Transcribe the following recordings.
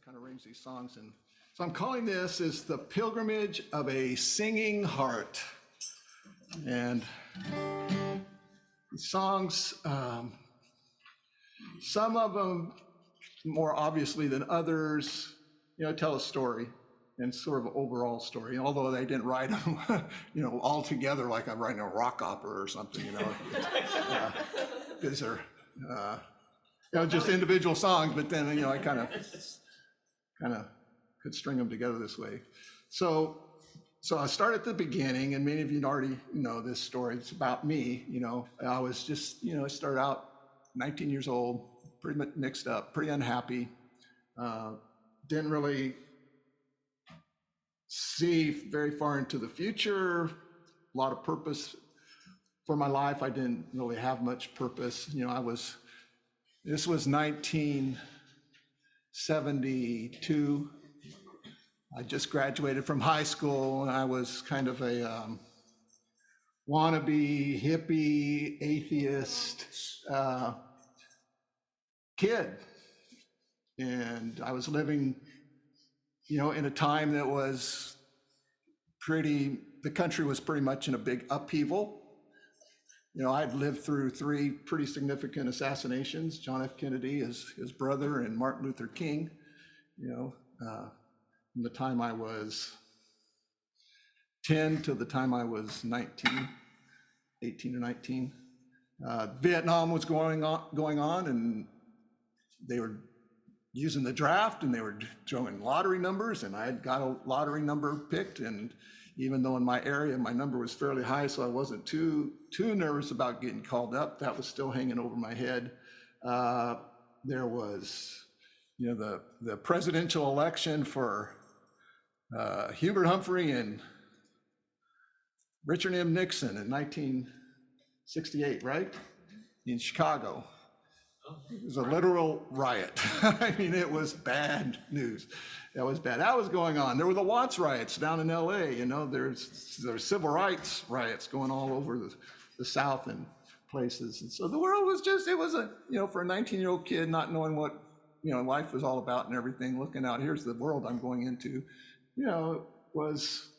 kind of arrange these songs. And so I'm calling this is The Pilgrimage of a Singing Heart. And the songs, some of them more obviously than others, tell a story and sort of an overall story. Although they didn't write them, all together like I'm writing a rock opera or something, because they're, just individual songs. But then, I kind of could string them together this way. So I start at the beginning, and many of you already know this story. It's about me. I was just, I started out 19 years old, pretty much mixed up, pretty unhappy. Didn't really see very far into the future, a lot of purpose for my life. I didn't really have much purpose. This was 1972. I just graduated from high school, and I was kind of a wannabe hippie atheist kid. And I was living, in a time that was the country was pretty much in a big upheaval. I'd lived through 3 pretty significant assassinations: John F. Kennedy, his brother, and Martin Luther King, from the time I was 10 to the time I was 19, 18 or 19. Vietnam was going on, and they were using the draft, and they were showing lottery numbers, and I had got a lottery number picked. And even though in my area my number was fairly high, so I wasn't too nervous about getting called up, that was still hanging over my head. There was, the presidential election for Hubert Humphrey and Richard M. Nixon in 1968, right? In Chicago. It was a literal riot. I mean, it was bad news. That was bad. That was going on. There were the Watts riots down in LA. There's civil rights riots going all over the South and places. And so the world was just, it was for a 19-year-old kid not knowing what, life was all about and everything, looking out, here's the world I'm going into, was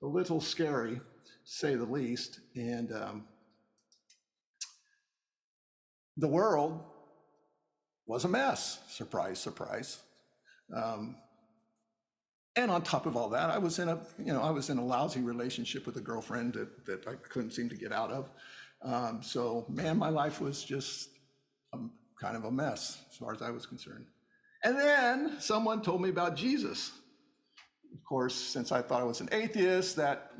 a little scary, to say the least. And the world was a mess. Surprise, surprise. And on top of all that, I was in a lousy relationship with a girlfriend that I couldn't seem to get out of. So man, my life was just kind of a mess as far as I was concerned. And then someone told me about Jesus. Of course, since I thought I was an atheist, that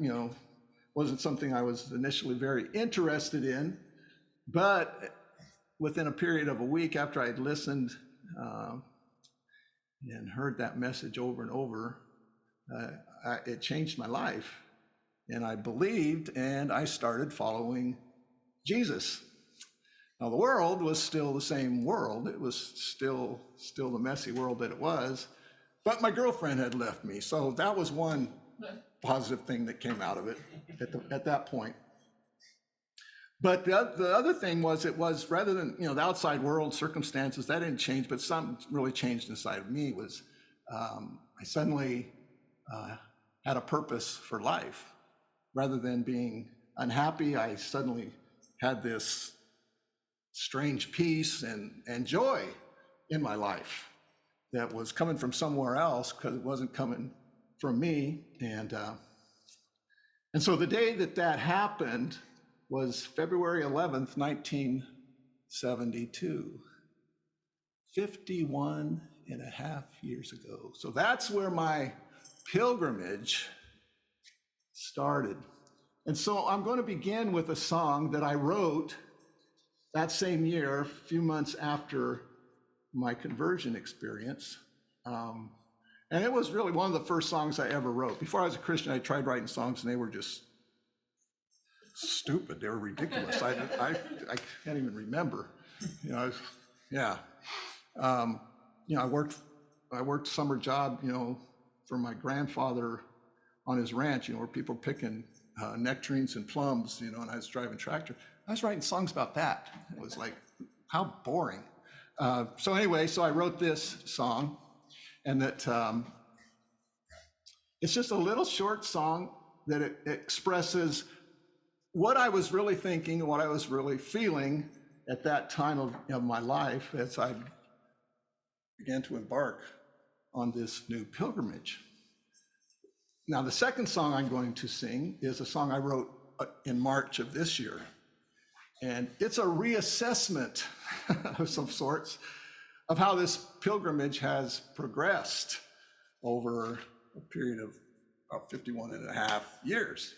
wasn't something I was initially very interested in. But within a period of a week after I'd listened and heard that message over and over, it changed my life. And I believed, and I started following Jesus. Now, the world was still the same world. It was still the messy world that it was. But my girlfriend had left me. So that was one positive thing that came out of it at that point. But the other thing was, it was rather than, the outside world circumstances, that didn't change, but something really changed inside of me was I suddenly had a purpose for life. Rather than being unhappy, I suddenly had this strange peace and joy in my life that was coming from somewhere else, because it wasn't coming from me. And so the day that happened was February 11th, 1972, 51 and a half years ago. So that's where my pilgrimage started. And so I'm going to begin with a song that I wrote that same year, a few months after my conversion experience. And it was really one of the first songs I ever wrote. Before I was a Christian, I tried writing songs, and they were just stupid. They were ridiculous. I can't even remember. I worked summer job, for my grandfather on his ranch, where people were picking nectarines and plums, and I was driving tractor. I was writing songs about that. It was like, how boring. So I wrote this song, and that it's just a little short song that it expresses what I was really thinking, what I was really feeling at that time of my life as I began to embark on this new pilgrimage. Now, the second song I'm going to sing is a song I wrote in March of this year. And it's a reassessment of some sorts of how this pilgrimage has progressed over a period of about 51 and a half years.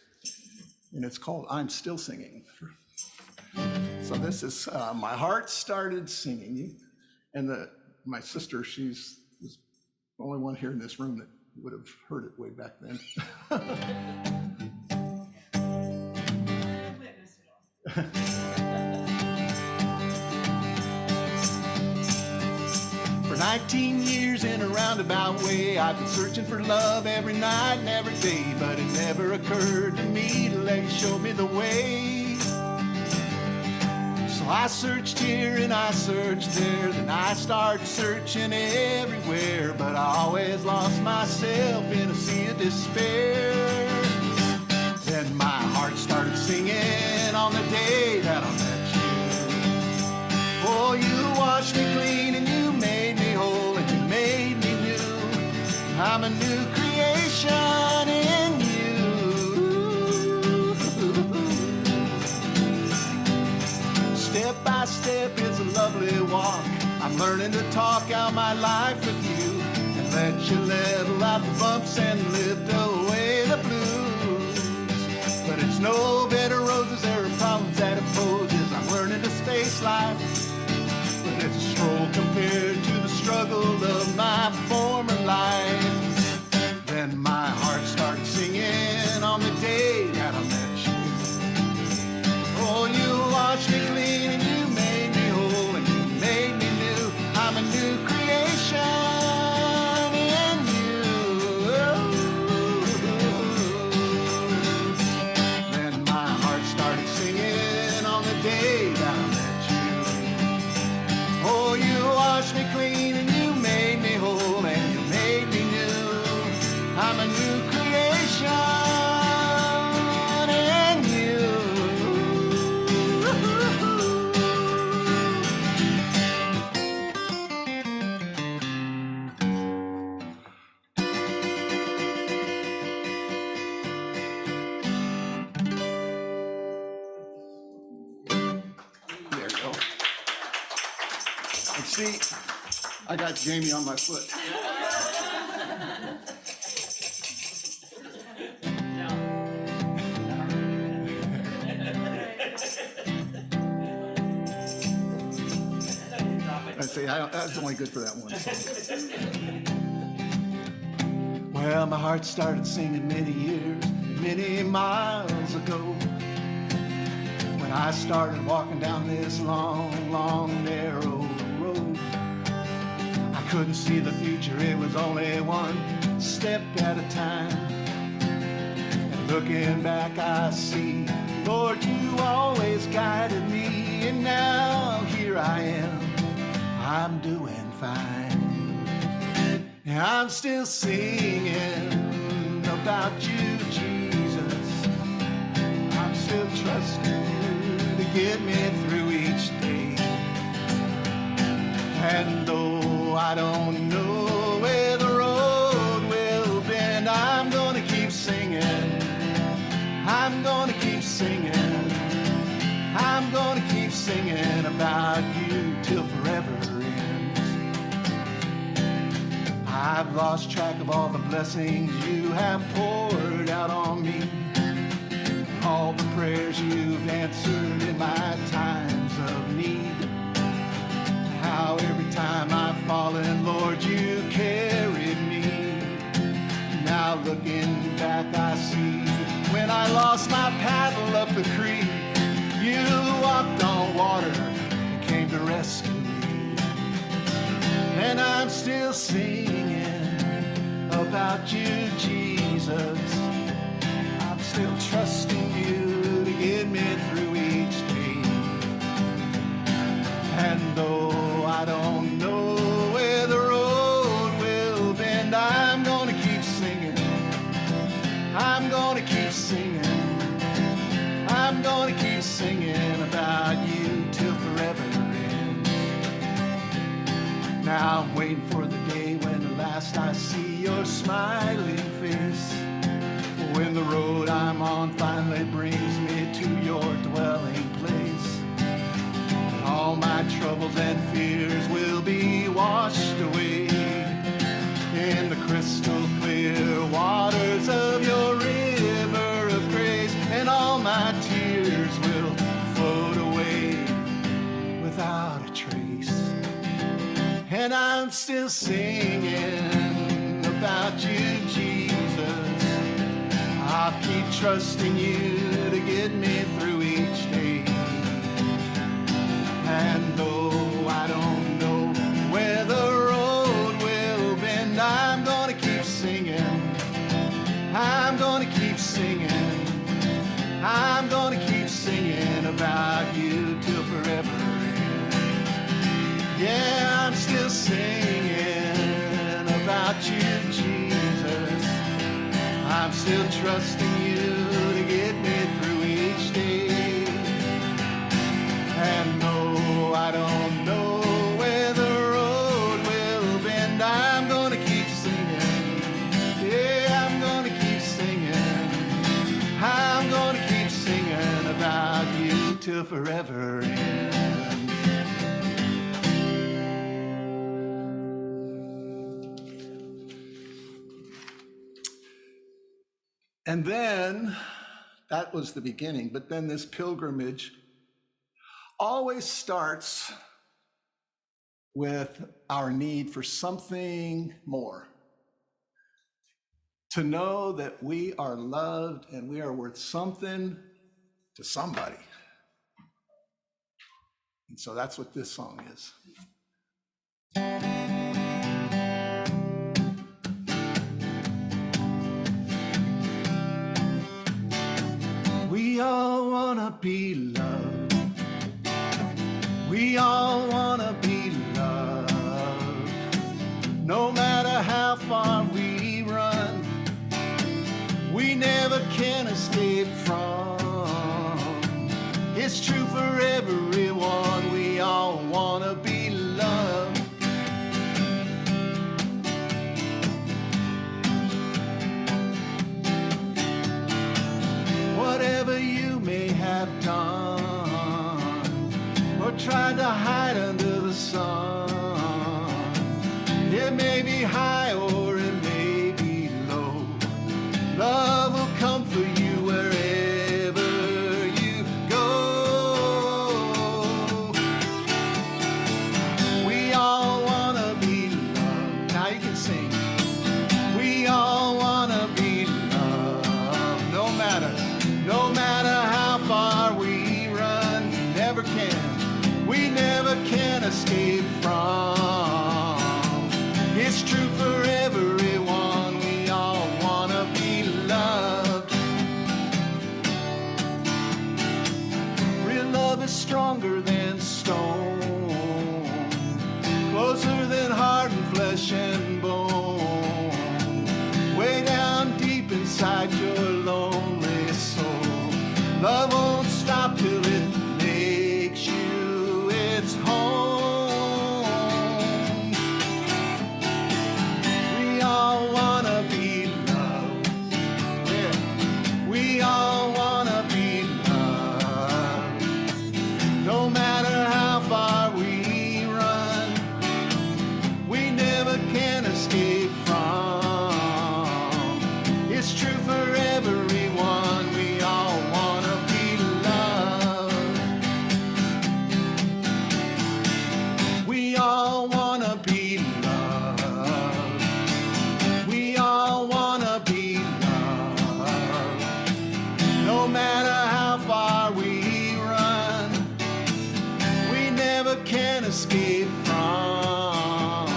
And it's called I'm Still Singing. So this is My Heart Started Singing. And my sister, she's the only one here in this room that would have heard it way back then. For 19 years in a roundabout way, I've been searching for love every night and every day, but it never occurred to me to let you show me the way. So I searched here and I searched there, then I started searching everywhere, but I always lost myself in a sea of despair. Then my heart started singing on the day that I met you. Oh, you washed me clean and you made me whole and you made me new. I'm a new creation in you. Step by step, it's a lovely walk. I'm learning to talk out my life with you and let you level out the bumps and lift away the blues. But it's no bed of roses, there are problems that it poses. I'm learning to face life, but it's a stroll compared to the struggle of my former life. Then my heart started singing on the day that I met you. Oh, you washed me clean and you made me whole and you made me new. I'm a new creation. Me clean and you made me whole and you made me new. I'm a new creation in you. There you go. And see, I got Jamie on my foot. I say, that's only good for that one song. Well, my heart started singing many years, many miles ago, when I started walking down this long, long, narrow road. I couldn't see the future, it was only one step at a time. And looking back, I see, Lord, you always guided me, and now here I am, I'm doing fine. And I'm still singing about you, Jesus. I'm still trusting you to get me through each day. And though I don't know where the road will bend, I'm gonna keep singing. I'm gonna keep singing. I'm gonna keep singing about you till forever ends. I've lost track of all the blessings you have poured out on me, all the prayers you've answered in my times of need. How every time I've fallen, Lord, you carried me. Now looking back, I see when I lost my paddle up the creek, you walked on water and came to rescue me. And I'm still singing about you, Jesus. I'm still trusting you to get me through each day. And though I don't know where the road will be, I'm waiting for the day when at last I see your smiling face. When the road I'm on finally brings me to your dwelling place. All my troubles and fears will be washed away in the crystal clear waters of your river of grace. And all my tears will float away without a trace. And I'm still singing about you, Jesus. I'll keep trusting you to get me through each day. And though I don't know where the road will bend, I'm gonna keep singing. I'm gonna keep singing. I'm gonna keep singing about you till forever ends. Yeah, I'm still singing about you, Jesus. I'm still trusting you to get me through each day. And though I don't know where the road will bend, I'm gonna keep singing. Yeah, I'm gonna keep singing. I'm gonna keep singing about you till forever ends. And then, that was the beginning, but then this pilgrimage always starts with our need for something more. To know that we are loved and we are worth something to somebody. And so that's what this song is. We all wanna be loved. We all wanna be loved. No matter how far we run, we never can escape from. It's true for everyone. We all wanna be loved. Whatever you may have done or tried to hide under the sun, it may be high or it may be low. Love will come for you wherever you go. We all wanna be loved. Now you can sing. We all wanna be loved. No matter how far we run, we never can escape from. It's true for everyone. We all wanna be loved. Real love is stronger than stone, closer than heart and flesh and bone, way down deep inside your lonely soul. Love won't stop till it makes you its home. We all wanna be loved. Yeah. We all wanna be loved. No matter how far we run, we never can escape from. It's true for everyone. We all wanna be loved. We all wanna be loved. We all wanna be loved. No matter how far we run, we never can escape from.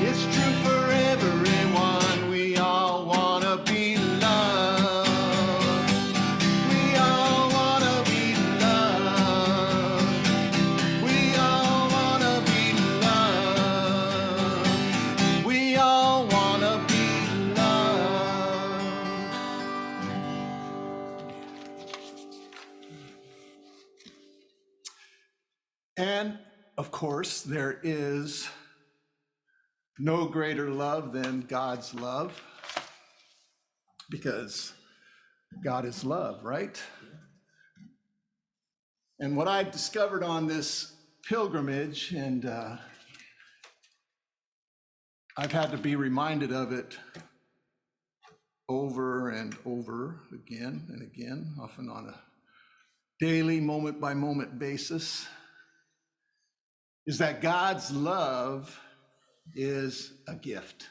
It's true for everyone. We all wanna be loved. We all wanna be loved. We all wanna be loved. We all wanna be loved. And of course, there is no greater love than God's love, because God is love, right? And what I discovered on this pilgrimage, and I've had to be reminded of it over and over again and again, often on a daily, moment by moment basis, is that God's love is a gift.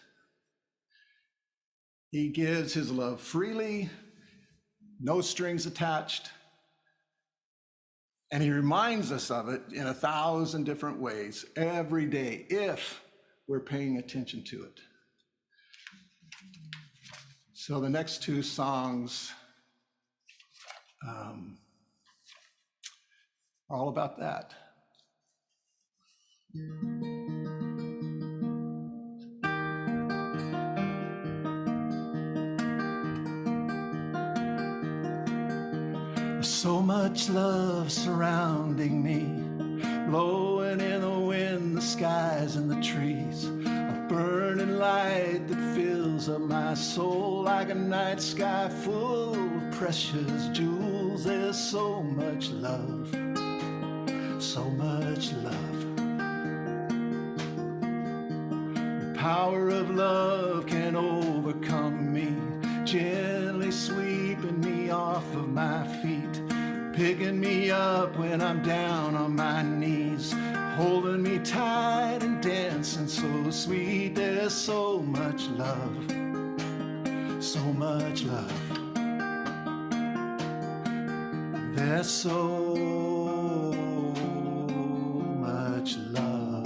He gives his love freely, no strings attached, and he reminds us of it in 1,000 different ways every day if we're paying attention to it. So the next two songs are all about that. There's so much love surrounding me, blowing in the wind, the skies and the trees, a burning light that fills up my soul like a night sky full of precious jewels. There's so much love, so much love. The power of love can overcome me, gently sweeping me off of my feet, picking me up when I'm down on my knees, holding me tight and dancing so sweet. There's so much love, so much love. There's so much love.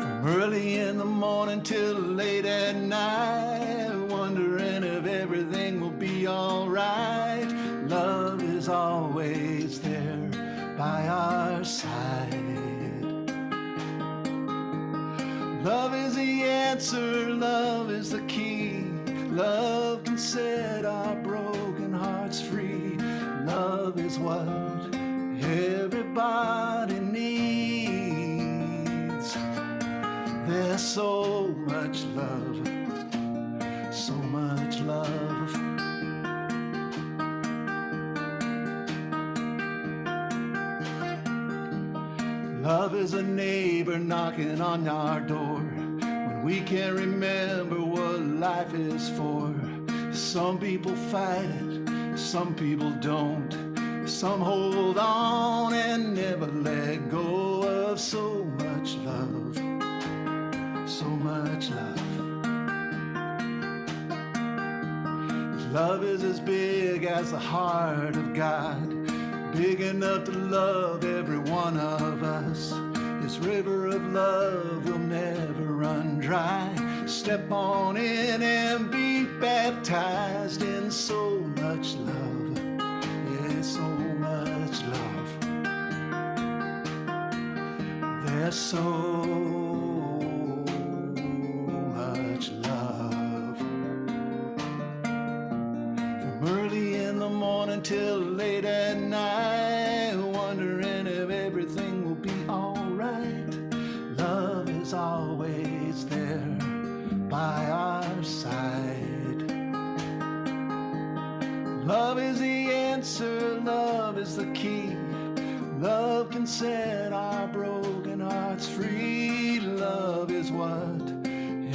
From early in the morning till late at night, wondering if everything will be all right. Love is always there by our side. Love is the answer, love is the key. Love can set our broken hearts free. Love is what everybody needs. There's so much love, so much love. Love is a neighbor knocking on our door when we can't remember what life is for. Some people fight it, some people don't. Some hold on and never let go of so much love, so much love. Love is as big as the heart of God, big enough to love every one of us. This river of love will never run dry. Step on in and be baptized in so much love. Yeah, so much love. There's so much love. From early in the morning till late at night, wondering if everything will be alright. Love is always there by our side. Love is the answer, love is the key. Love can set our broken hearts free. Love is what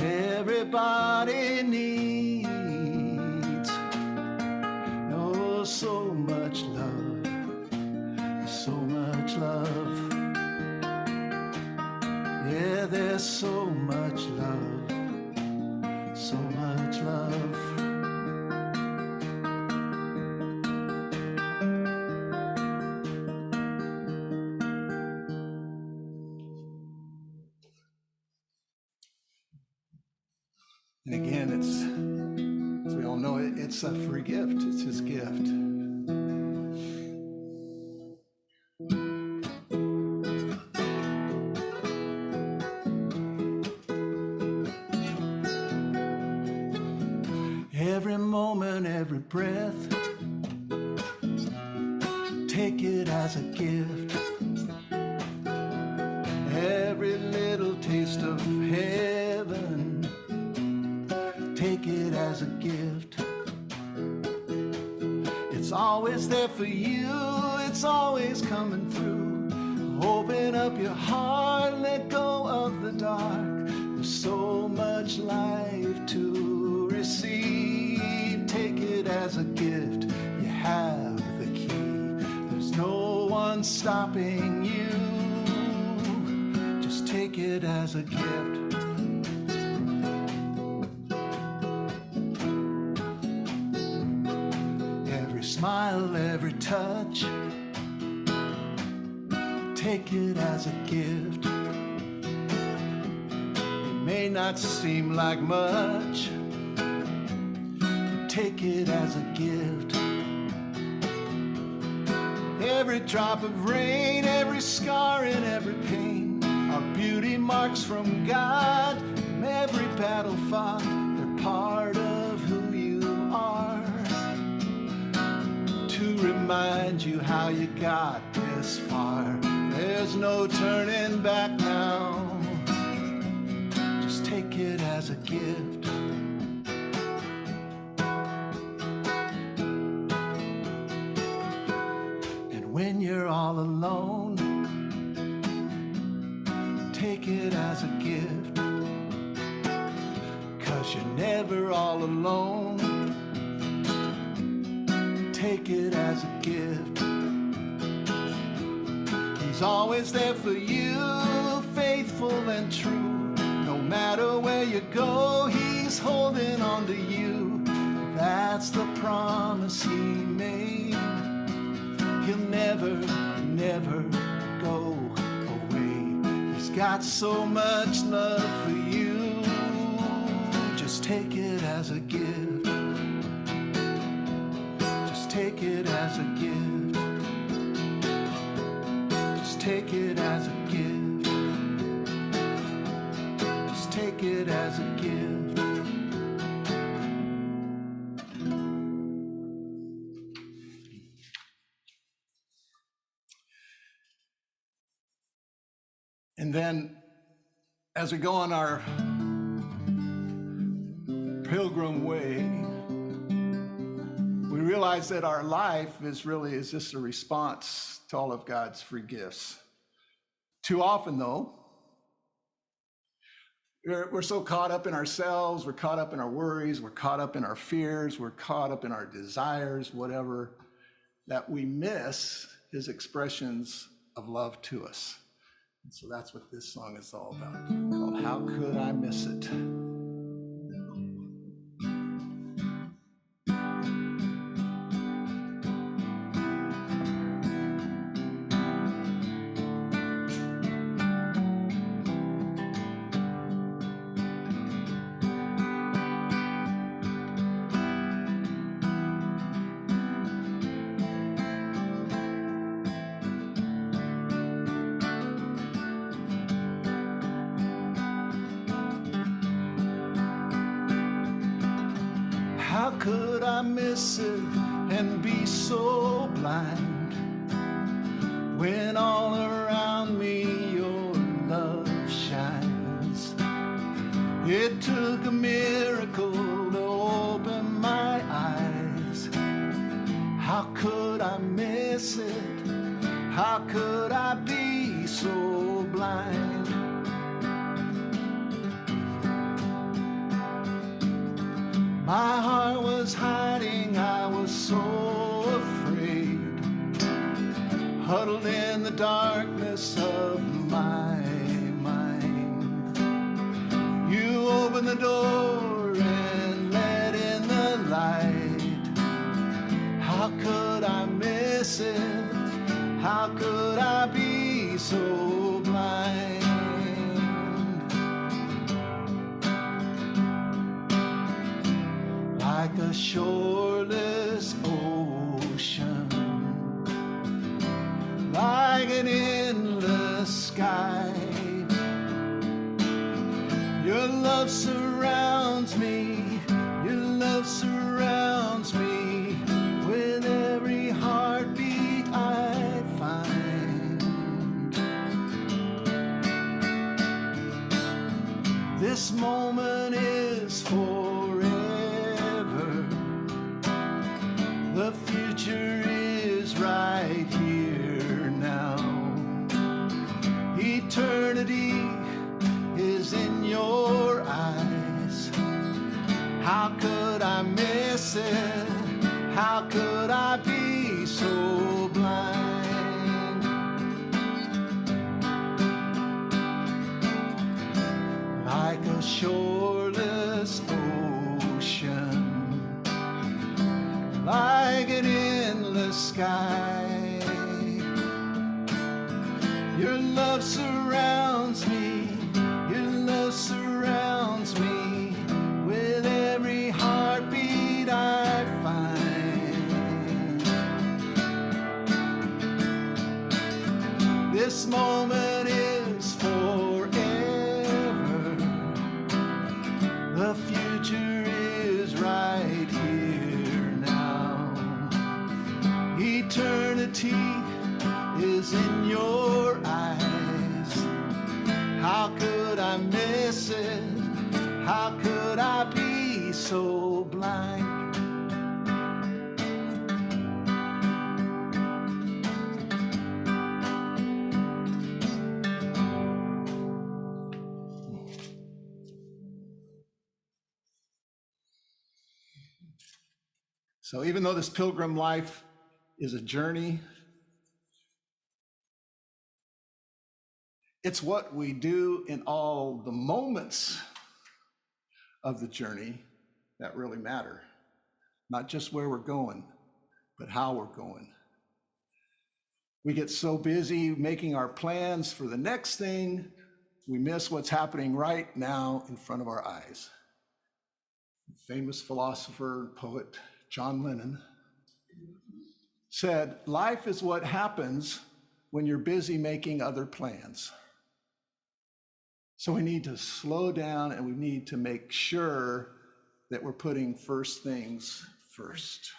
everybody needs. Oh, so much love, so much love. Yeah, there's so much love, so much love. And again, it's, as we all know, it's a free gift. It's his gift. Every moment, every breath, take it as a gift. Every little heaven. Take it as a gift. It's always there for you, it's always coming through. Open up your heart, let go of the dark. There's so much life to receive. Take it as a gift, you have the key. There's no one stopping you. Just take it as a gift. Every smile, every touch, take it as a gift. It may not seem like much, but take it as a gift. Every drop of rain, every scar and every pain are beauty marks from God. From every battle fought, they're part of who you are. To remind you how you got this far. There's no turning back now. Just take it as a gift. And when you're all alone, take it as a gift. 'Cause you're never all alone. Take it as a gift. He's always there for you, faithful and true. No matter where you go, he's holding on to you. That's the promise he made. He'll never, never go away. He's got so much love for you. Just take it as a gift. Just take it as a gift. Take it as a gift. Just take it as a gift. And then, as we go on our pilgrim way, we realize that our life is just a response to all of God's free gifts. Too often, though, we're so caught up in ourselves, we're caught up in our worries, we're caught up in our fears, we're caught up in our desires, whatever, that we miss his expressions of love to us. And so that's what this song is all about, called How Could I Miss It? How could I miss it and be so blind when all around me your love shines? It took a miracle to open my eyes. How could I miss it? How could I be so blind? My heart was hiding, I was so afraid, huddled in the darkness of my mind. You opened the door and let in the light. How could I miss it? How could I be so blind? Like a shoreless ocean, like an endless sky, your love surrounds me, your love surrounds me with every heartbeat I find. This moment is forever. The future is right here now. Eternity is in your eyes. How could I miss it? How could I be so blind? Like a shoreless ocean, like an endless sky, your love surrounds me, your love surrounds me with every heartbeat I find. This moment is forever. The future is right here now. Eternity is in your eyes. How could I miss it? How could I be so blind? So even though this pilgrim life is a journey, it's what we do in all the moments of the journey that really matter. Not just where we're going, but how we're going. We get so busy making our plans for the next thing, we miss what's happening right now in front of our eyes. Famous philosopher and poet John Lennon said, "Life is what happens when you're busy making other plans." So we need to slow down and we need to make sure that we're putting first things first.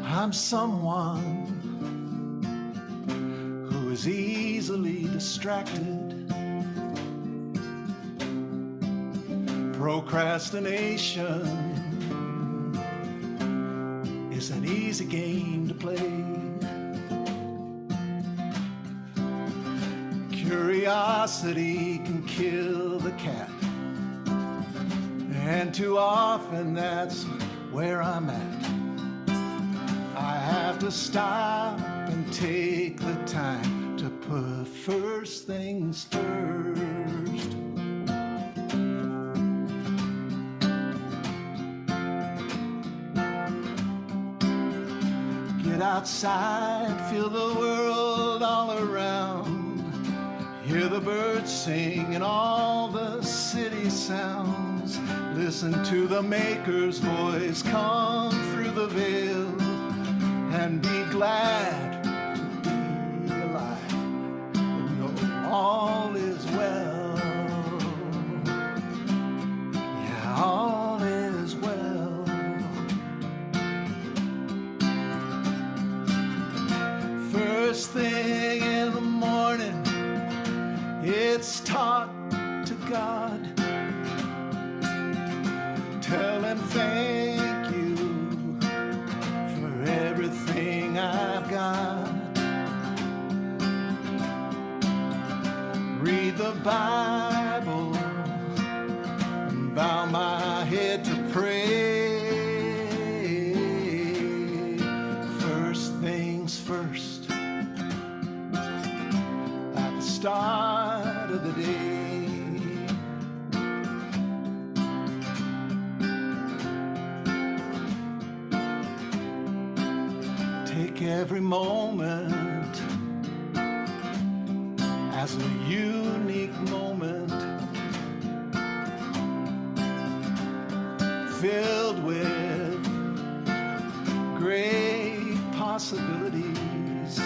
I'm someone who is easily distracted. Procrastination is an easy game to play. Curiosity can kill the cat, and too often that's where I'm at. I have to stop and take the time to put first things first. Get outside, feel the world all around. Hear the birds sing and all the city sounds. Listen to the Maker's voice come through the veil. And be glad to be alive and know all is well. Yeah, all is well. First thing in the morning, it's talk to God. Tell him thank you for everything I've got. Read the Bible and bow my head to pray. First things first, at the start of the day. Take every moment as a unique moment, filled with great possibilities.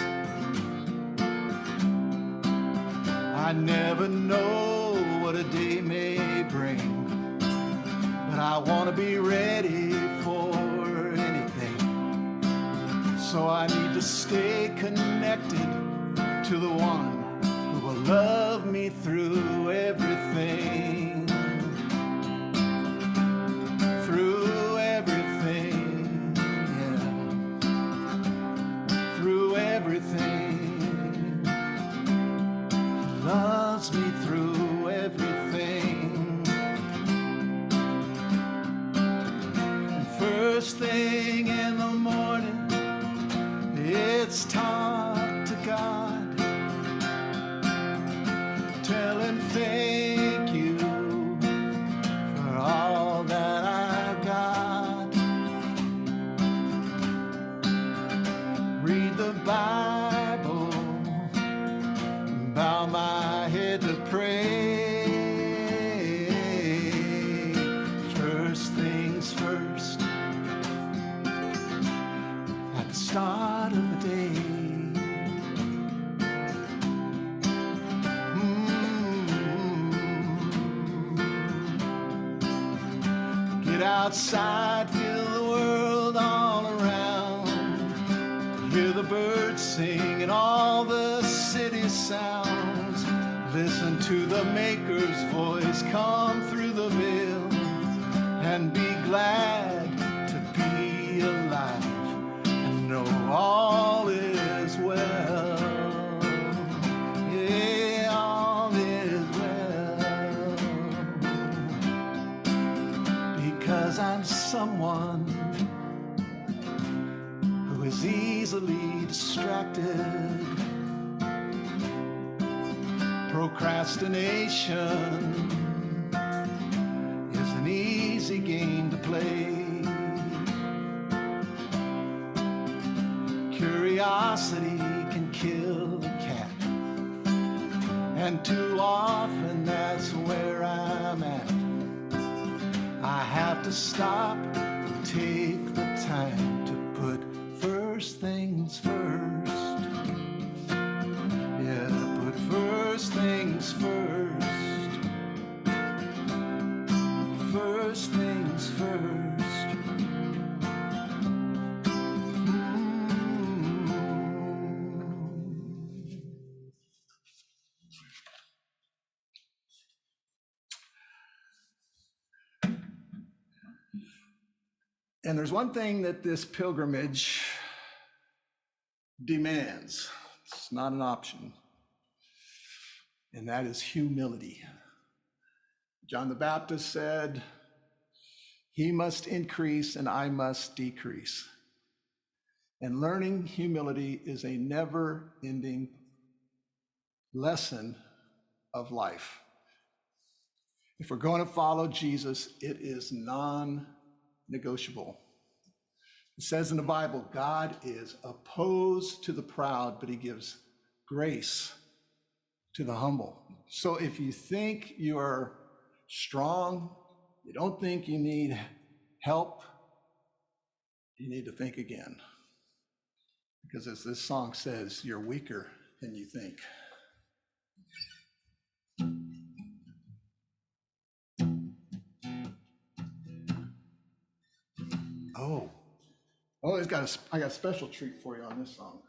I never know what a day may bring, but I want to be ready for anything. stay connected to the one who will love me through everything. Through everything, yeah. Through everything. He loves me through everything. And first thing in the morning, it's talk to God. Tell him thank you for all that I've got. Read the Bible, bow my head to pray. First things first, at the start of the day. Get outside, feel the world all around. Hear the birds sing and all the city sounds. Listen to the Maker's voice come through the veil, and be glad to be alive and know all is well. Yeah, all is well. Because I'm someone who is easily distracted. Procrastination is an easy game to play. Curiosity can kill a cat, and too often that's where I'm at. I have to stop and take the time to put first things first. Yeah, put first things first. First things first. And there's one thing that this pilgrimage demands. It's not an option. And that is humility. John the Baptist said, "He must increase and I must decrease." And learning humility is a never-ending lesson of life. If we're going to follow Jesus, it is non-negotiable. It says in the Bible, God is opposed to the proud, but he gives grace to the humble. So if you think you are strong, you don't think you need help, you need to think again. Because as this song says, you're weaker than you think. Oh, I got a special treat for you on this song.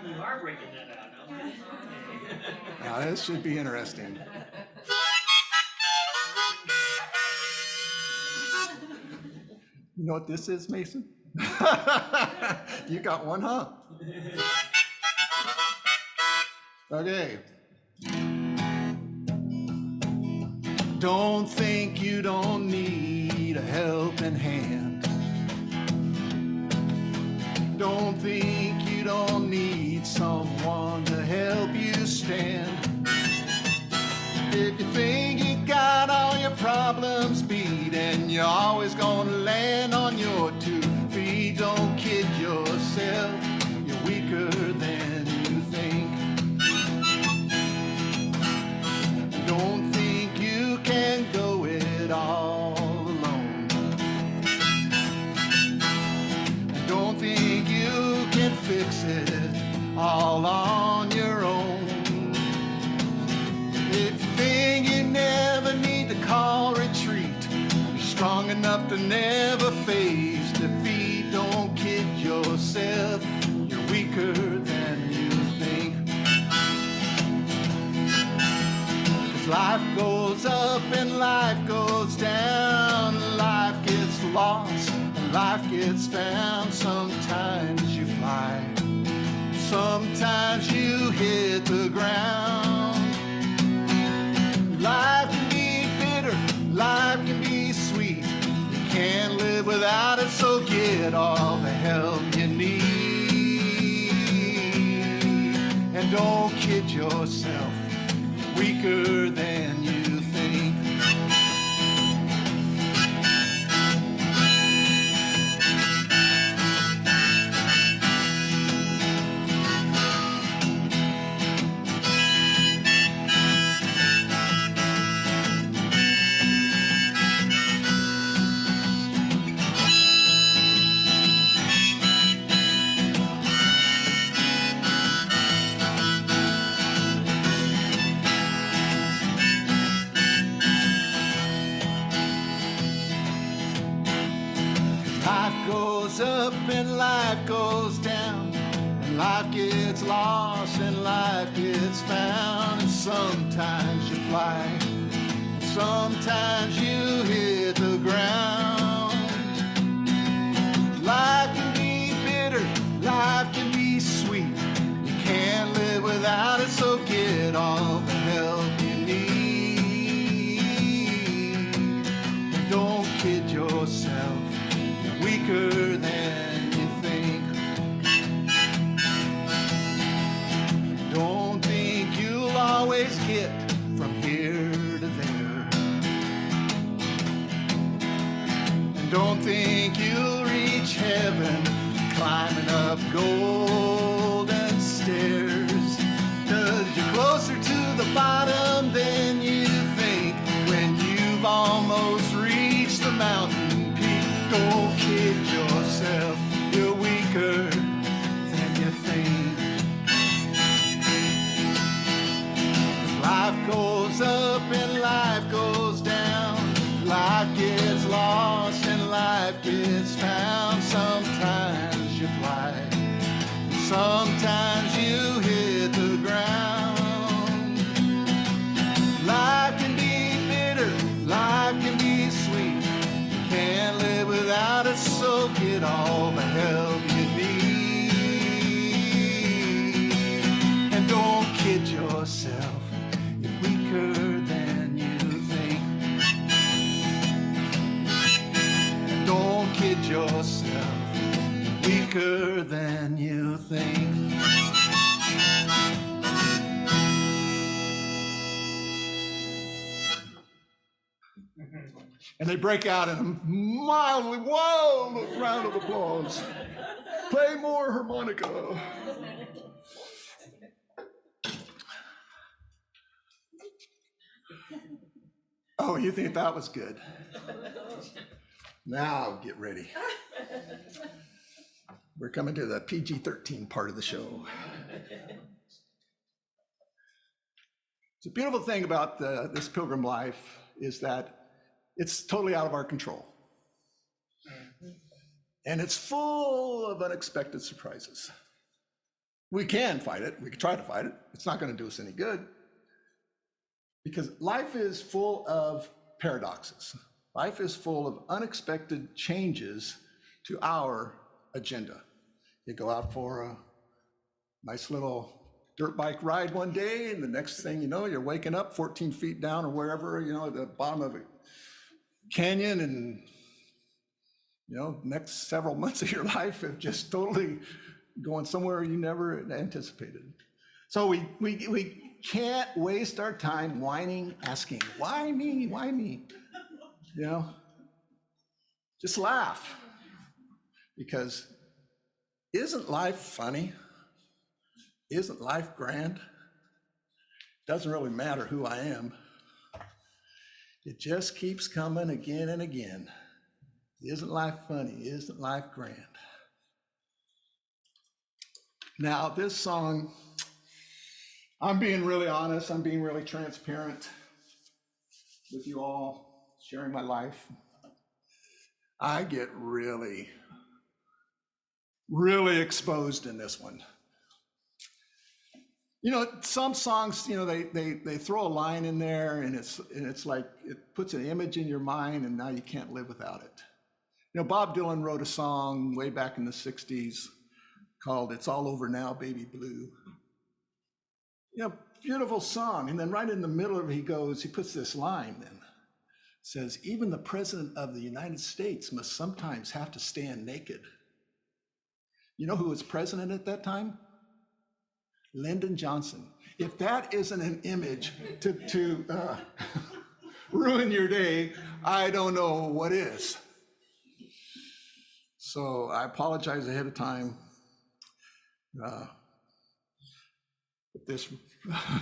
You are breaking that out, okay. Now this should be interesting. You know what this is, Mason? You got one, huh? Okay. Don't think you don't need a helping hand. Don't think you don't need someone to help you stand. If you think you got all your problems beat and you're always gonna land on your 2 feet, don't kid yourself, you're weaker than you think. Don't think you can go it all alone. Don't think you can fix it all on your own. If you think you never need to call retreat, you're strong enough to never face defeat, don't kid yourself. yourself. You're weaker than you think. 'Cause life goes up and life goes down. Life gets lost and life gets found. Sometimes you fly, sometimes you hit the ground. Life can be bitter, life can be sweet. You can't live without it, so get all the help you need. And don't kid yourself, you're weaker than you think. Life goes up and life goes down, and life gets lost and life gets found. And sometimes you fly, sometimes you hit the ground. Life can be bitter, life can be sweet. You can't live without it, so get all the help you need. And don't kid yourself, weaker than you think. Don't think you'll always get from here to there. And don't think you'll reach heaven climbing up golden stairs. 'Cause you're closer to the bottom than you think when you've almost reached the mountain peak. Don't kid yourself, you're weaker than you think. Life goes up and life goes down. Life gets lost and life gets found. Sometimes you fly, sometimes you hit the ground. Life can be bitter, life can be sweet. Can't live without it, so get all the help you need. And don't kid yourself, you're weaker than you think. And don't kid yourself, you're weaker than you think. And they break out in a mildly wild round of applause. Play more harmonica. Oh, you think that was good? Now get ready. We're coming to the PG-13 part of the show. The beautiful thing about this pilgrim life is that it's totally out of our control. And it's full of unexpected surprises. We can fight it. We can try to fight it. It's not going to do us any good. Because life is full of paradoxes. Life is full of unexpected changes to our agenda. You go out for a nice little dirt bike ride one day, and the next thing you know, you're waking up 14 feet down or wherever, at the bottom of a canyon, and next several months of your life have just totally going somewhere you never anticipated. So we can't waste our time whining, asking, why me, why me? Just laugh, because isn't life funny? Isn't life grand? Doesn't really matter who I am. It just keeps coming again and again. Isn't life funny? Isn't life grand? Now, this song, I'm being really honest. I'm being really transparent with you all, sharing my life. I get really really exposed in this one. You know, some songs, you know, they throw a line in there and it's like it puts an image in your mind and now you can't live without it. You know, Bob Dylan wrote a song way back in the 60s called It's All Over Now, Baby Blue. You know, beautiful song. And then right in the middle of it, he puts this line then. It says, even the president of the United States must sometimes have to stand naked. You know who was president at that time? Lyndon Johnson. If that isn't an image to ruin your day, I don't know what is. So I apologize ahead of time. If this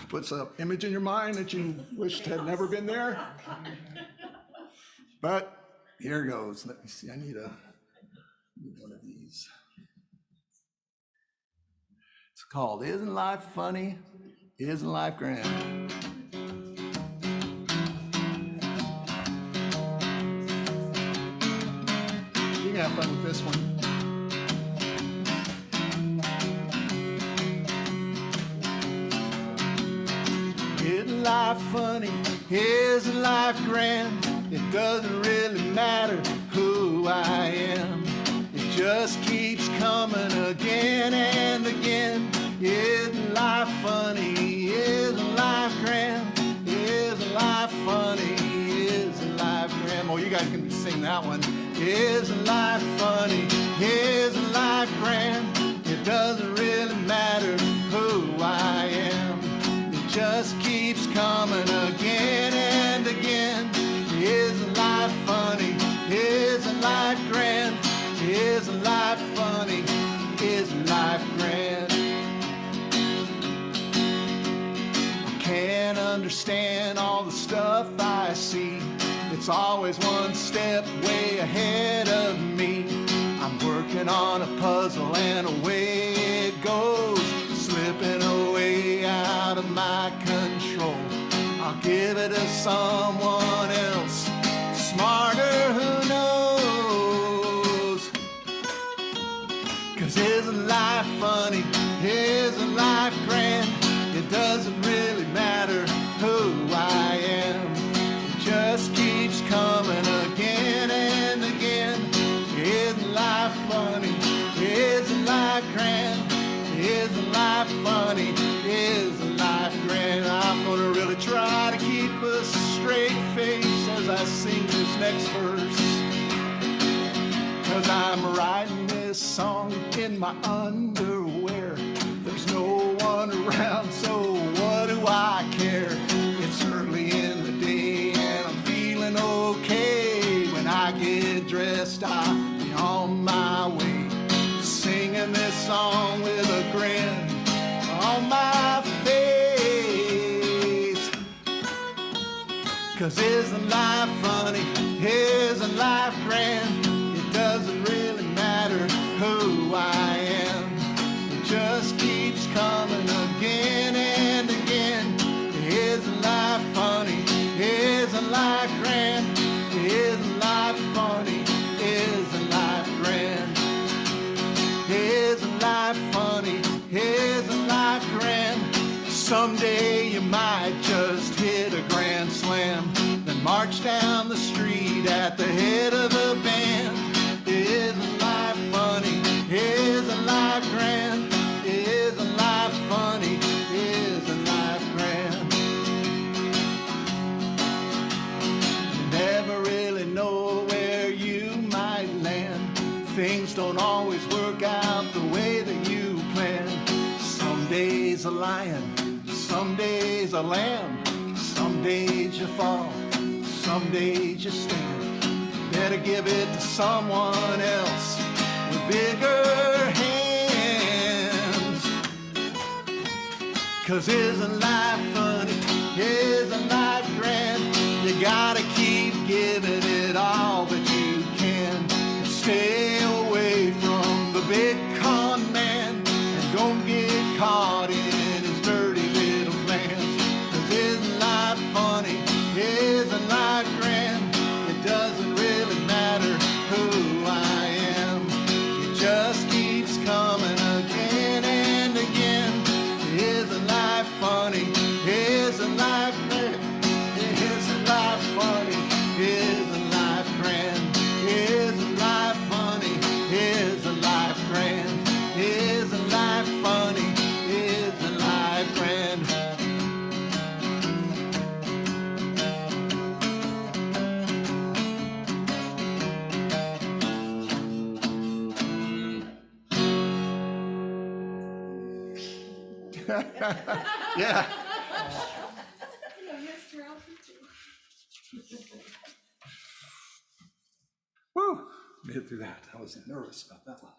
puts an image in your mind that you wished had never been there. But here goes. Let me see. I need one of these. It's called Isn't Life Funny? Isn't Life Grand? You can have fun with this one. Isn't life funny? Isn't life grand? It doesn't really matter who I am. It just keeps coming again and again. Isn't life funny? Isn't life grand? Isn't life funny? Isn't life grand? Oh, you guys can sing that one. Isn't life funny? Isn't life grand? It doesn't really matter who I am. It just keeps coming again and again. Isn't life funny? Isn't life grand? Isn't life funny? Isn't life grand? I can't understand all the stuff I see. It's always one step way ahead of me. I'm working on a puzzle and away it goes, slipping away out of my control. I'll give it to someone else, smarter, who knows? 'Cause isn't life funny? Isn't life grand? It doesn't really matter who I am. It just keeps coming again and again. Isn't life funny? Isn't life grand? Isn't life funny? Isn't life grand? I'm gonna really try to keep a straight face as I sing this next verse. 'Cause I'm writing this song in my underwear. There's no one around, so what do I care? It's early in the day and I'm feeling okay. When I get dressed, I'll be on my way, singing this song with a grin on my face. 'Cause isn't life funny? Isn't life grand? It doesn't really matter who I am. It just keeps coming again and again. Isn't life funny? Isn't life grand? Isn't life funny? Isn't life grand? Isn't life funny? Isn't life grand? Someday you might just hit a grand slam, then march down the street at the head of a band. Isn't life funny? Isn't life grand? Isn't life funny? Isn't life grand? You never really know where you might land. Things don't always work out the way that you planned. Some days a lion, some days a lamb. Some days you fall, some days you stand. Better give it to someone else with bigger hands. 'Cause isn't life funny? Isn't life grand? You gotta keep giving it all that you can. Stay away from the big con man and don't get caught in his dirty little plans. 'Cause isn't life funny? Isn't life grand? It doesn't really matter who I am. It just keeps coming Yeah. Woo! Made it through that. I was nervous about that one.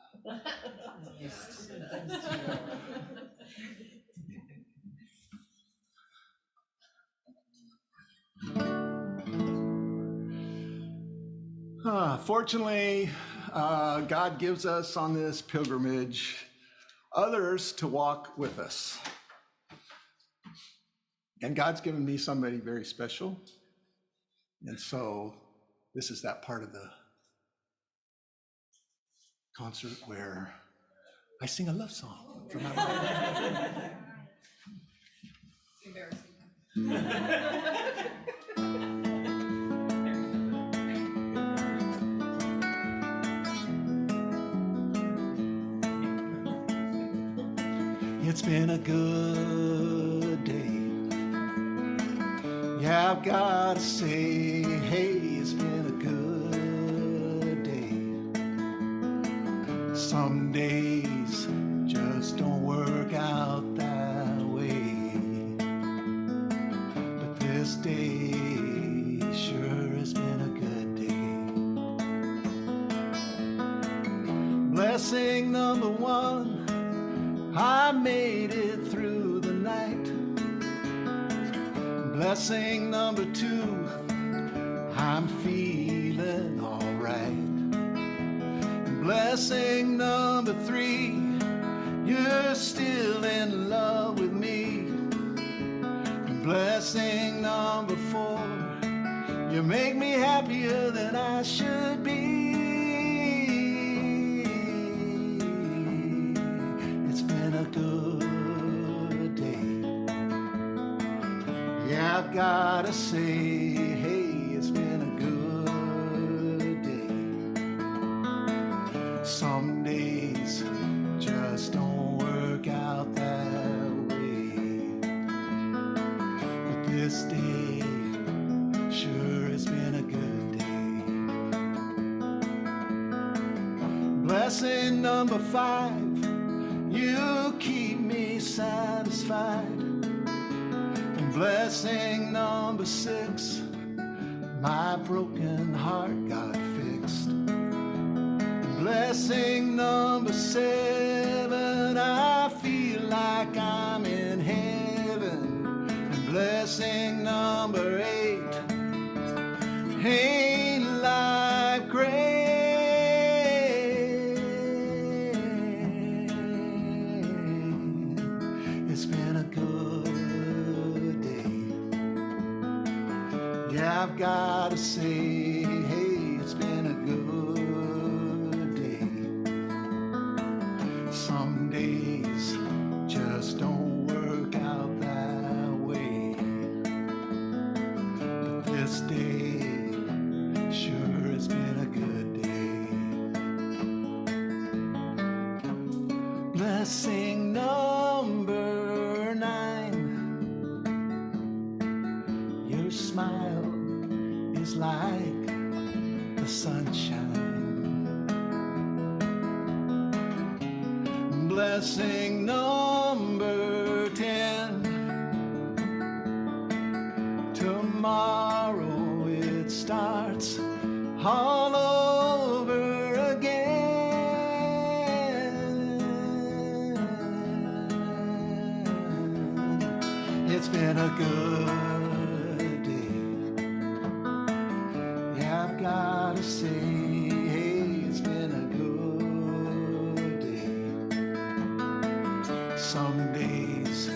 Fortunately, God gives us on this pilgrimage others to walk with us. And God's given me somebody very special. And so this is that part of the concert where I sing a love song for my wife. It's been a good day. Yeah, I've got to say, hey, it's been a good day. Some days just don't work out that way. But this day sure has been a good day. Blessing number one, I made it through the night. Blessing number two, I'm feeling all right. Blessing number three, you're still in love with me. Blessing number four, you make me happier than I should be. It's been a good day. Yeah, I've got to say, hey, it's been a good day. Some days just don't work out that way. But this day sure has been a good day. Blessing number five, you keep me satisfied. And blessing number six, my broken heart got fixed. And blessing number seven, I feel like I'm in heaven. And blessing number eight, ain't life great? It's been a good day. Yeah, I've got to say, hey, it's been a good day. Some days just don't work out that way. But this day sure has been a good day. Blessing number nine, your smile is like the sunshine. Blessing number 10, tomorrow it starts all over again. It's been a good day. Yeah, I've got to say, hey, it's been a good day. Some days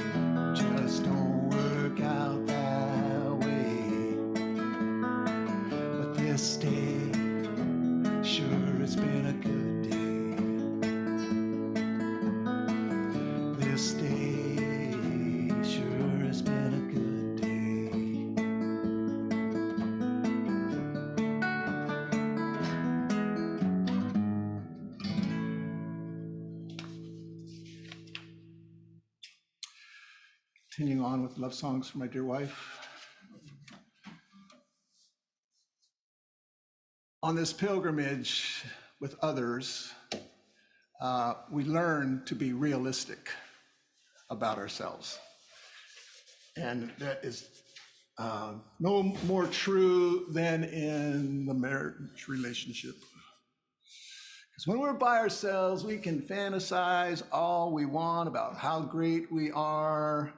just don't work out that way. But this day sure has been a good day. This day sure has been a good day. Continuing on with love songs for my dear wife. On this pilgrimage with others, we learn to be realistic. about ourselves. And that is no more true than in the marriage relationship. Because when we're by ourselves, we can fantasize all we want about how great we are.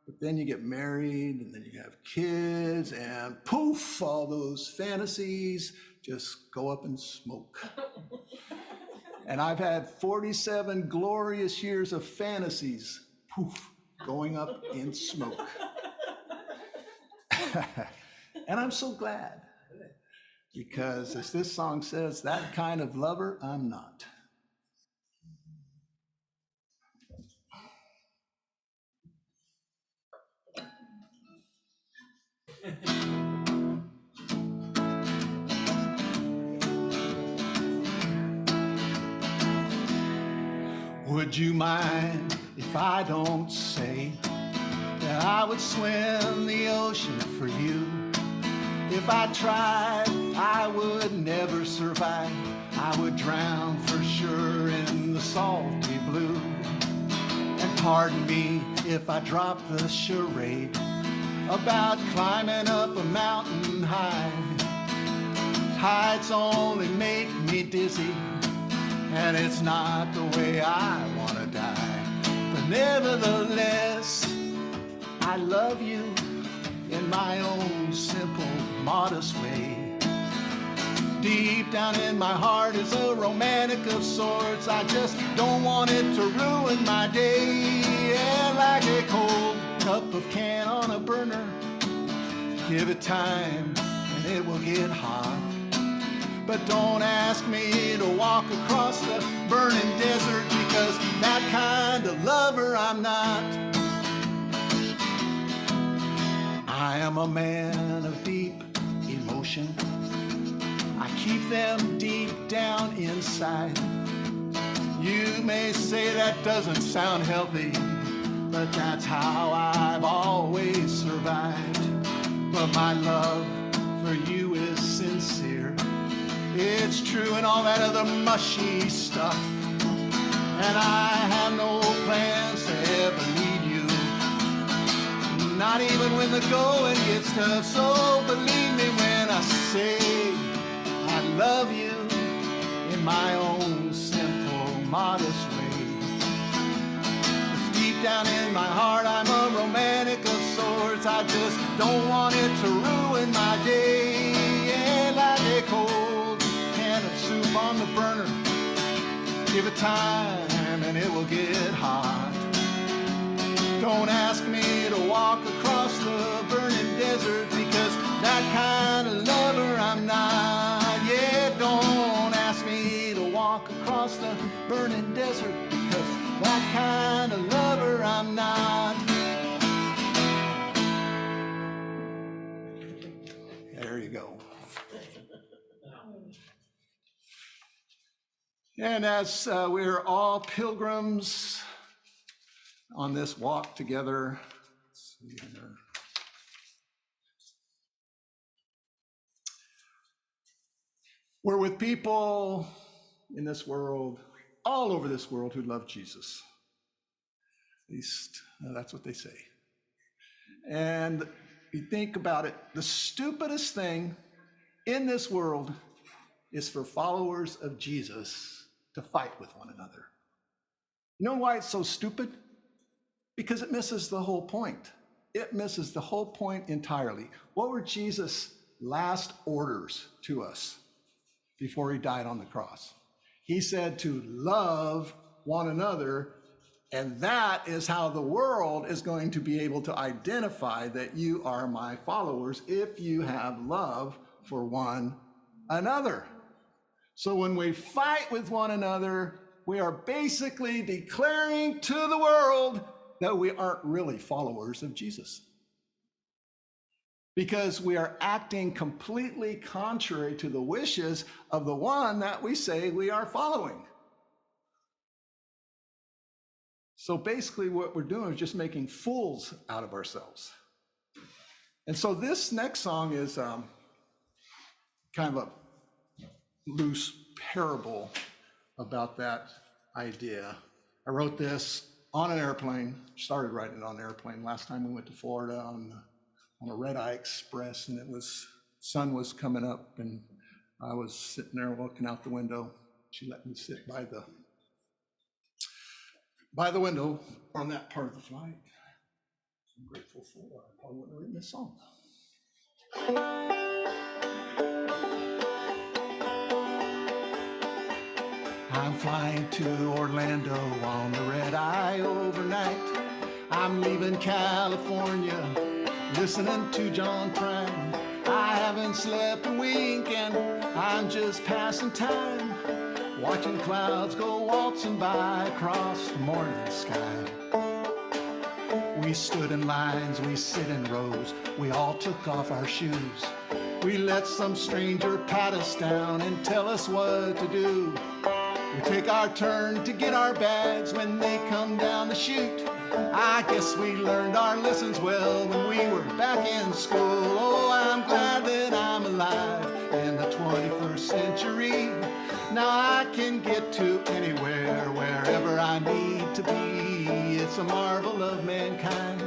But then you get married and then you have kids and poof, all those fantasies just go up in smoke. And I've had 47 glorious years of fantasies, poof, going up in smoke. And I'm so glad, because as this song says, that kind of lover I'm not. Would you mind if I don't say that I would swim the ocean for you? If I tried, I would never survive. I would drown for sure in the salty blue. And pardon me if I drop the charade about climbing up a mountain high. Heights only make me dizzy, and it's not the way I want to die. But nevertheless, I love you in my own simple, modest way. Deep down in my heart is a romantic of sorts. I just don't want it to ruin my day. Yeah, like a cold cup of can on a burner. Give it time and it will get hot. But don't ask me to walk across the burning desert, because that kind of lover I'm not. I am a man of deep emotion. I keep them deep down inside. You may say that doesn't sound healthy, but that's how I've always survived. But my love for you is sincere. It's true and all that other mushy stuff. And I have no plans to ever leave you, not even when the going gets tough. So believe me when I say I love you in my own simple, modest way. 'Cause deep down in my heart I'm a romantic of sorts. I just don't want it to ruin my day. Yeah, like a cold can of soup on the burner. Give it time and it will get hot. Don't ask me to walk across the burning desert, because that kind of lover I'm not. Yeah, don't ask me to walk across the burning desert, because that kind of lover I'm not. There you go. And as we're all pilgrims on this walk together, let's see here. We're with people in this world, all over this world, who love Jesus. At least that's what they say. And you think about it, the stupidest thing in this world is for followers of Jesus to fight with one another. You know why it's so stupid? Because it misses the whole point. It misses the whole point entirely. What were Jesus' last orders to us before he died on the cross? He said to love one another, and that is how the world is going to be able to identify that you are my followers, if you have love for one another. So when we fight with one another, we are basically declaring to the world that we aren't really followers of Jesus, because we are acting completely contrary to the wishes of the one that we say we are following. So basically what we're doing is just making fools out of ourselves. And so this next song is kind of a loose parable about that idea. I wrote this on an airplane, started riding it on an airplane. Last time we went to Florida on a red eye express, and sun was coming up, and I was sitting there looking out the window. She let me sit by the window on that part of the flight. I'm grateful for. I probably wouldn't have written this song. I'm flying to Orlando on the red eye overnight. I'm leaving California, listening to John Prine. I haven't slept a wink and I'm just passing time, watching clouds go waltzing by across the morning sky. We stood in lines, we sit in rows, we all took off our shoes. We let some stranger pat us down and tell us what to do. We take our turn to get our bags when they come down the chute. I guess we learned our lessons well when we were back in school. Oh, I'm glad that I'm alive in the 21st century. Now I can get to anywhere, wherever I need to be. It's a marvel of mankind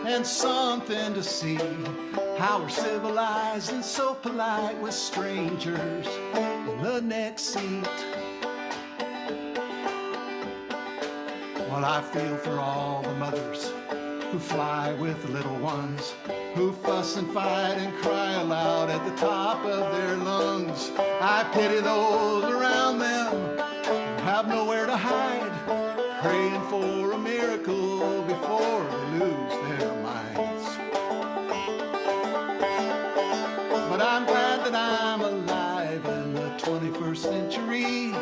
and something to see. How we're civilized and so polite with strangers in the next seat. Well, I feel for all the mothers who fly with little ones, who fuss and fight and cry aloud at the top of their lungs. I pity those around them who have nowhere to hide, praying for a miracle before they lose their minds. But I'm glad that I'm alive in the 21st century.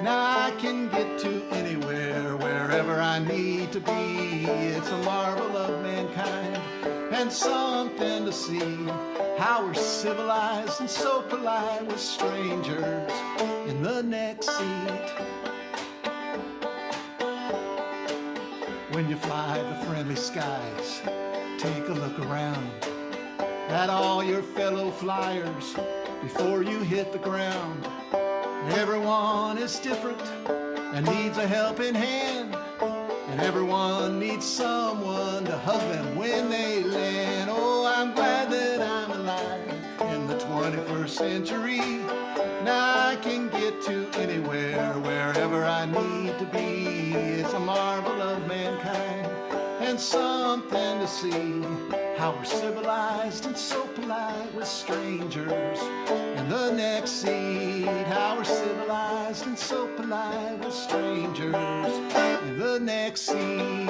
Now I can get to anywhere, wherever I need to be. It's a marvel of mankind and something to see. How we're civilized and so polite with strangers in the next seat. When you fly the friendly skies, take a look around at all your fellow flyers before you hit the ground. Everyone is different and needs a helping hand, and everyone needs someone to hug them when they land. Oh, I'm glad that I'm alive in the 21st century. Now I can get to anywhere, wherever I need to be. It's a marvel of mankind and something to see. How we're civilized and so polite with strangers in the next seat. How we're civilized and so polite with strangers in the next seat.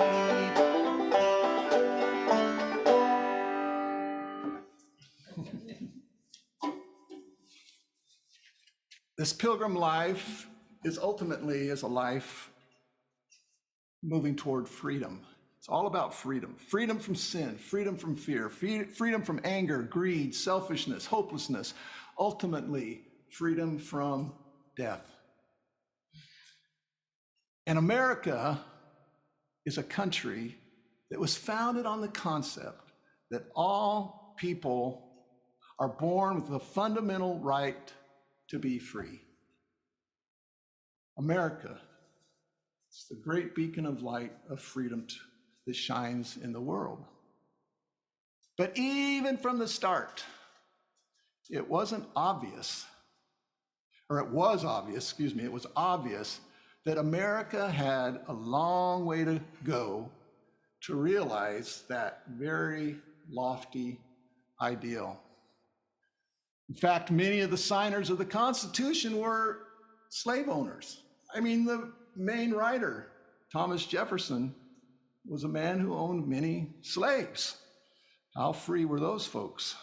This pilgrim life is ultimately a life moving toward freedom. It's all about freedom. Freedom from sin, freedom from fear, freedom from anger, greed, selfishness, hopelessness, ultimately freedom from death. And America is a country that was founded on the concept that all people are born with the fundamental right to be free. America, it's the great beacon of light of freedom that shines in the world. But even from the start, it was obvious that America had a long way to go to realize that very lofty ideal. In fact, many of the signers of the Constitution were slave owners. I mean, the main writer, Thomas Jefferson, was a man who owned many slaves. How free were those folks?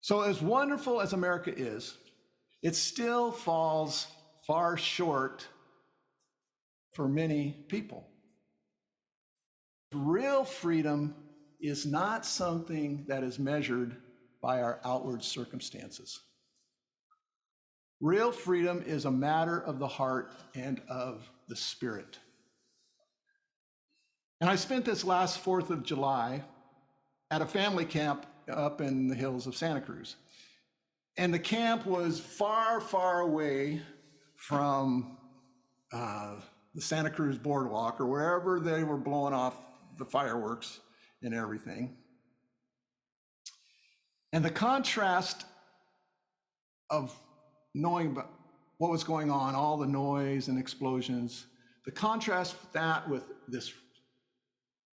So as wonderful as America is, it still falls far short for many people. Real freedom is not something that is measured by our outward circumstances. Real freedom is a matter of the heart and of the spirit. And I spent this last 4th of July at a family camp up in the hills of Santa Cruz. And the camp was far, far away from the Santa Cruz boardwalk or wherever they were blowing off the fireworks and everything. And the contrast of knowing about what was going on, all the noise and explosions, the contrast with that with this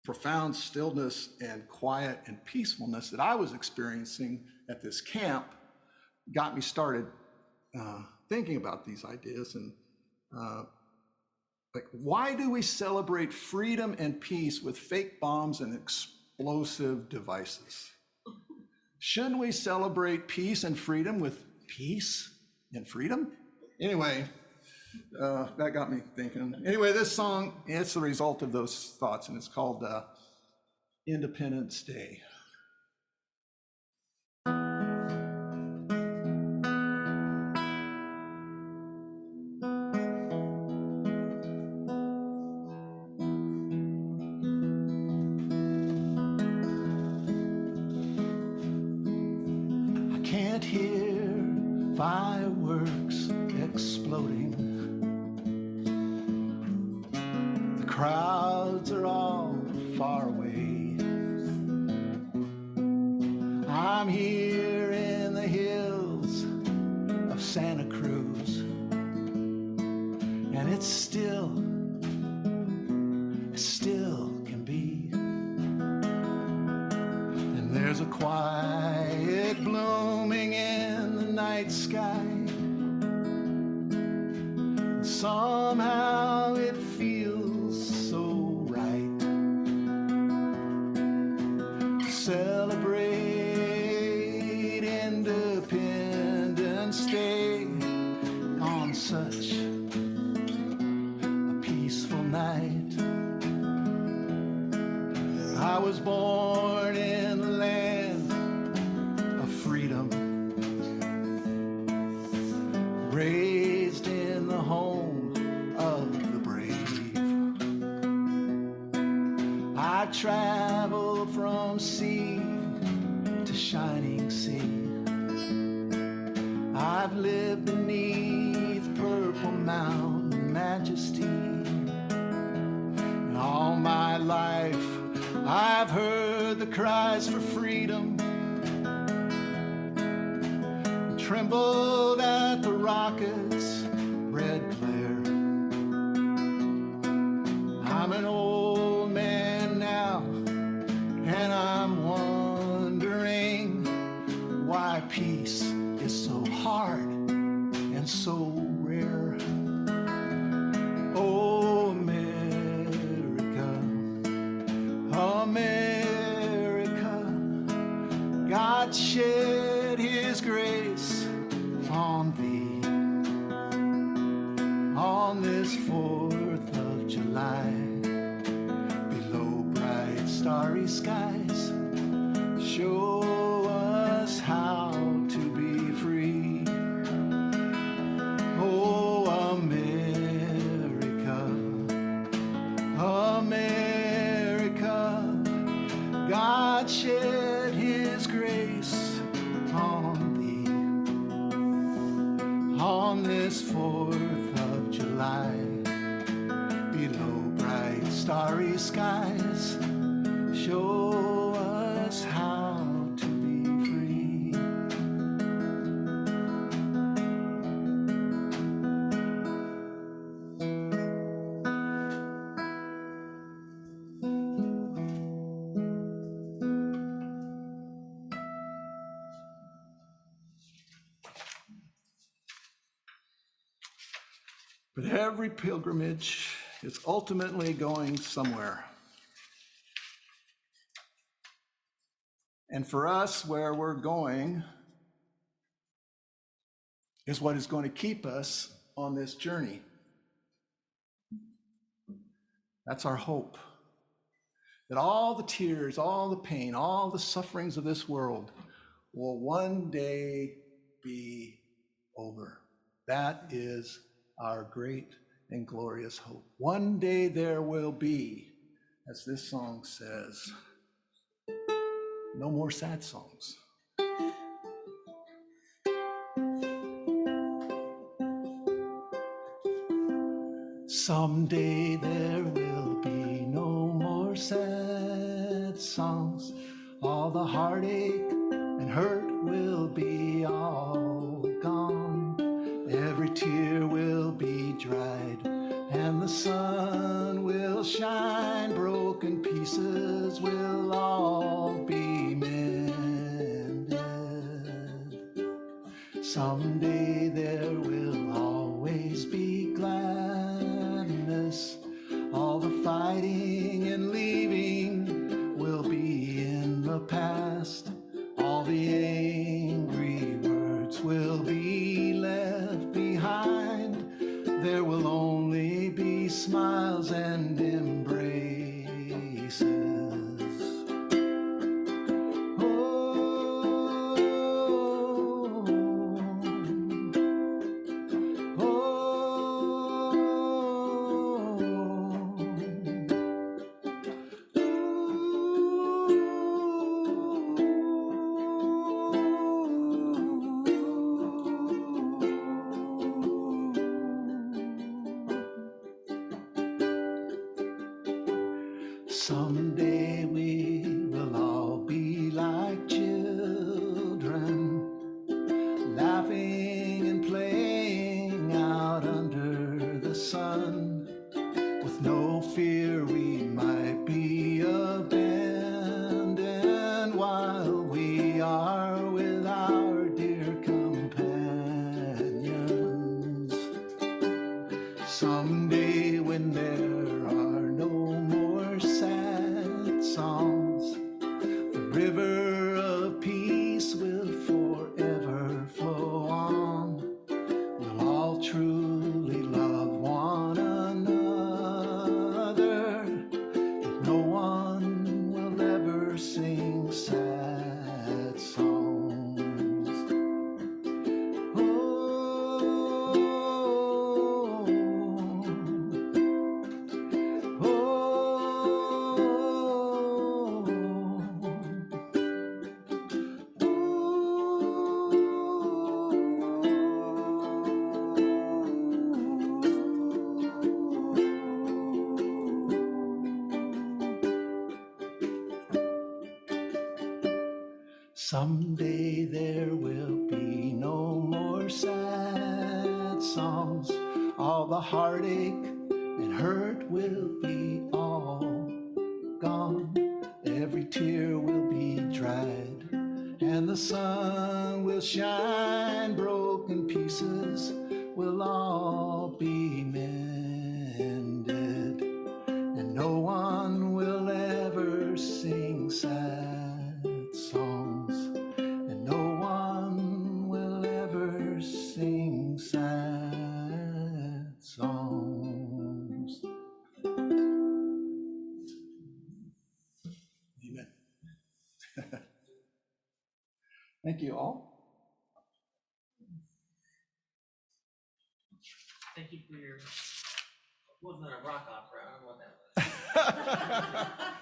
profound stillness and quiet and peacefulness that I was experiencing at this camp got me started thinking about these ideas. And like, why do we celebrate freedom and peace with fake bombs and explosive devices? Shouldn't we celebrate peace and freedom with peace and freedom? Anyway, that got me thinking. Anyway, this song, it's the result of those thoughts, and it's called Independence Day. I can't hear fireworks exploding. The crowds are all far away. I'm here in the hills of Santa Cruz, and it still can be. And there's a quiet blooming in the night sky. Somehow it feels so right to celebrate Independence Day on such a peaceful night. I was born in the land of freedom, raised in the home of the brave. I traveled from sea to shining sea. I've lived beneath purple mountain majesty. And all my life I've heard the cries for freedom, trembled at the rockets' red glare. I'm an old man now, and I'm wondering why peace is so hard and so rare. Oh, America, America, God shed his grace on thee on this 4th of July. Below bright starry skies, show us how to be free. Oh, America, America, God shed his grace on thee on this 4th of July. Below bright starry skies, show us how to be free. But every pilgrimage is ultimately going somewhere. And for us, where we're going is what is going to keep us on this journey. That's our hope. That all the tears, all the pain, all the sufferings of this world will one day be over. That is our great and glorious hope. One day there will be, as this song says, no more sad songs. Someday there will be no more sad songs. All the heartache and hurt will be all gone. Every tear will be dried and the sun will shine. Broken pieces will all be mended. Someday there will always be gladness. All the fighting and leaving will be in the past. All the angry words will be left behind. There will only be smiles and embraces. Someday we will all be like children, laughing and playing out under the sun. With no fear we might be abandoned while we are with our dear companions. Someday when there are no more sad songs, the river of peace will forever flow on. We'll all truly love one another, and no one will ever sing sad songs. Someday there will be no more sad songs. All the heartache and hurt will be all gone. Every tear will be dried and the sun will shine. Broken pieces will all be mended, and no one will ever sing sad songs, and no one will ever sing sad songs. Amen. Thank you all. Thank you for your, wasn't that a rock opera? I don't know what that was.